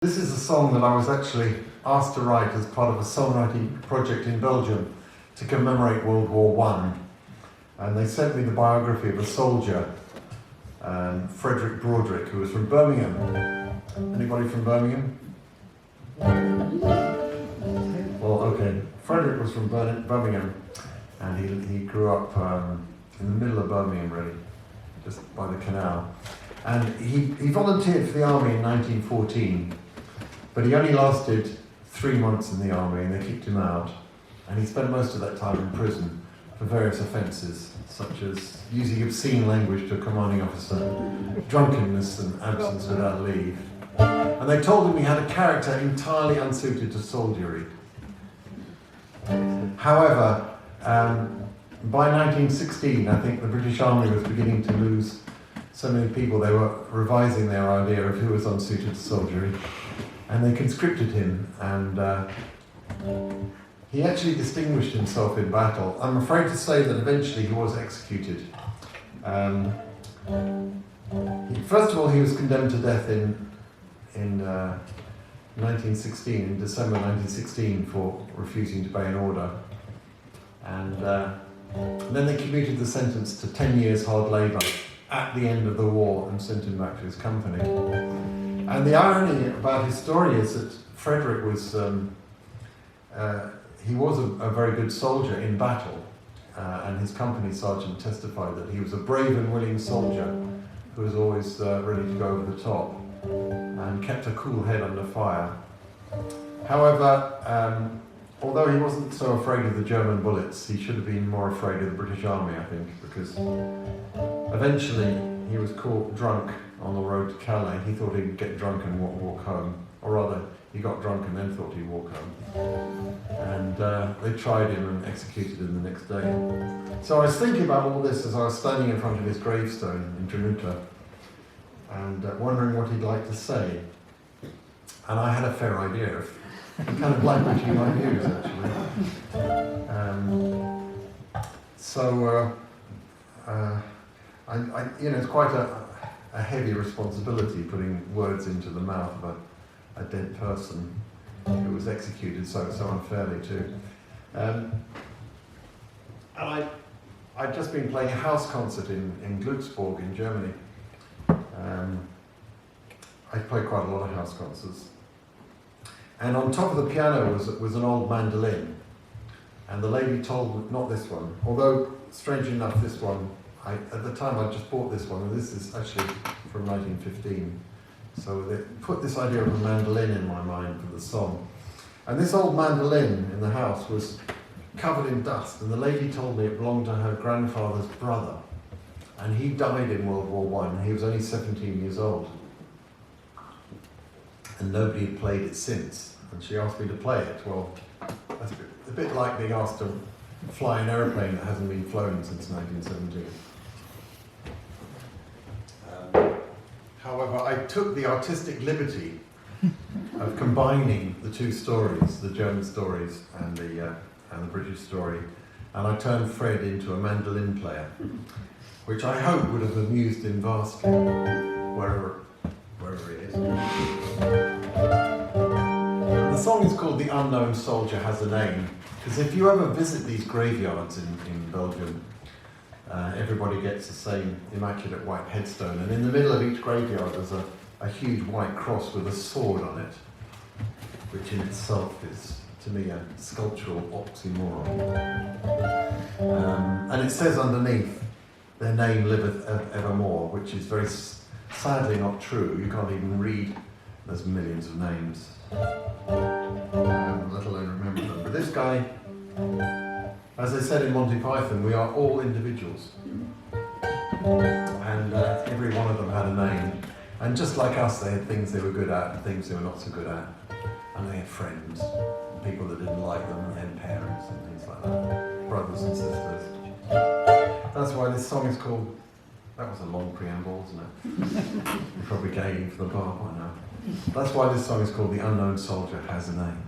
This is a song that I was actually asked to write as part of a songwriting project in Belgium to commemorate World War I. And they sent me the biography of a soldier, Frederick Broderick, who was from Birmingham. Anybody from Birmingham? Well, okay. Frederick was from Birmingham, and he grew up in the middle of Birmingham, really, just by the canal. And he volunteered for the army in 1914. But he only lasted 3 months in the army and they kicked him out. And he spent most of that time in prison for various offences, such as using obscene language to a commanding officer, drunkenness and absence without leave. And they told him he had a character entirely unsuited to soldiery. However, by 1916, I think the British Army was beginning to lose so many people. They were revising their idea of who was unsuited to soldiery. And they conscripted him, and he actually distinguished himself in battle. I'm afraid to say that eventually he was executed. First of all, he was condemned to death in 1916, in December 1916, for refusing to obey an order. And then they commuted the sentence to 10 years hard labour at the end of the war and sent him back to his company. And the irony about his story is that Frederick was, he was a very good soldier in battle, and his company sergeant testified that he was a brave and willing soldier who was always ready to go over the top and kept a cool head under fire. However, although he wasn't so afraid of the German bullets, he should have been more afraid of the British Army, I think, because eventually he was caught drunk on the road to Calais. He thought he'd get drunk and walk home, or rather, he got drunk and then thought he'd walk home. And they tried him and executed him the next day. So I was thinking about all this as I was standing in front of his gravestone in Dranouta, and wondering what he'd like to say. And I had a fair idea of the kind of language he might use, actually. It's quite a heavy responsibility putting words into the mouth of a dead person who was executed so unfairly too. And I'd just been playing a house concert in Glücksburg in Germany. I played quite a lot of house concerts. And on top of the piano was an old mandolin. And the lady told me, not this one, although strangely enough this one, at the time I just bought this one, and this is actually from 1915. So they put this idea of a mandolin in my mind for the song. And this old mandolin in the house was covered in dust, and the lady told me it belonged to her grandfather's brother. And he died in World War I, and he was only 17 years old. And nobody had played it since. And she asked me to play it. Well, that's a bit like being asked to fly an aeroplane that hasn't been flown since 1917. However, I took the artistic liberty of combining the two stories, the German stories and the British story, and I turned Fred into a mandolin player, which I hope would have amused him vastly, wherever it is. The song is called "The Unknown Soldier Has a Name," because if you ever visit these graveyards in Belgium, everybody gets the same immaculate white headstone, and in the middle of each graveyard there's a huge white cross with a sword on it, which in itself is, to me, a sculptural oxymoron. And it says underneath, "Their name liveth evermore," which is very sadly not true. You can't even read, there's millions of names, let alone remember them. But this guy, as they said in Monty Python, we are all individuals. And every one of them had a name. And just like us, they had things they were good at and things they were not so good at. And they had friends, and people that didn't like them, and they had parents and things like that, brothers and sisters. That's why this song is called, that was a long preamble, wasn't it? You're probably gagging for the bar by now. That's why this song is called "The Unknown Soldier Has a Name."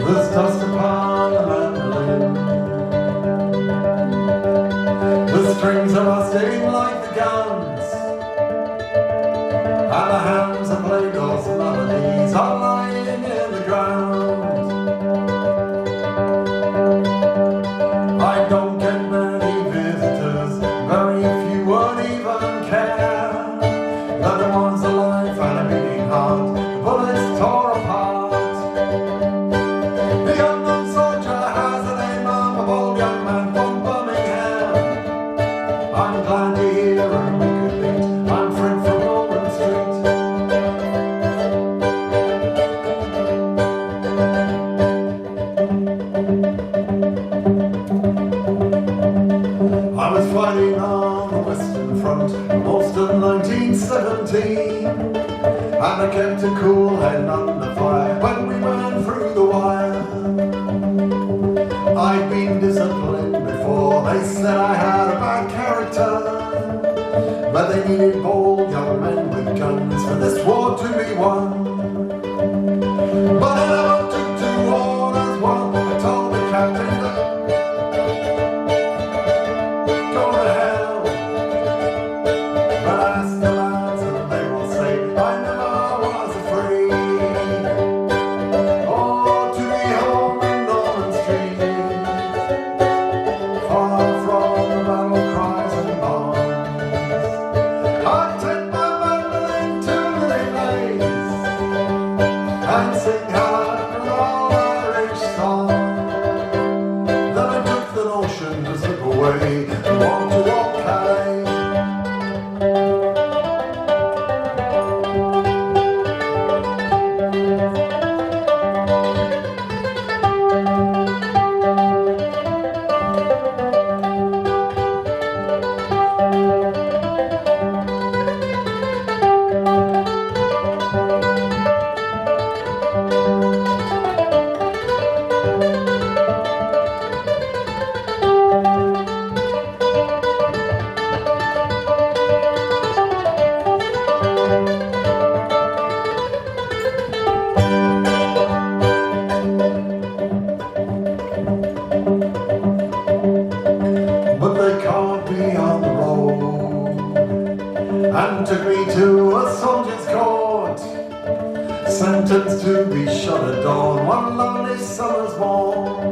There's dust upon the mandolin, strings are rusting like the guns, and the hands that play those melodies are lying in the ground. I don't get many visitors, very few won't even care. They're the ones alive and a beating heart, the bullets tore apart. The unknown soldier has a name, I'm a bold young man from Birmingham. I'm glad you're here and we could meet, I'm Fred from Hermon Street. I was fighting on the Western Front most of 1917, and I kept a cool head under fire when we went through the wire. I'd been disciplined before, they said I had a bad character, but they needed bold young men with guns for this war to be won. But I never took to orders one, I told the captain that go to hell. But I asked the lads and they will say I never was afraid. Oh, to be home in Norman Street, far from the battle cries and bombs. I'd take my mandolin to the place and sing hard an all Irish song. Then I took the notion to slip away and walk to Old Calais. But they caught me on the road and took me to a soldier's court, sentenced to be shot at dawn one lonely summer's morn.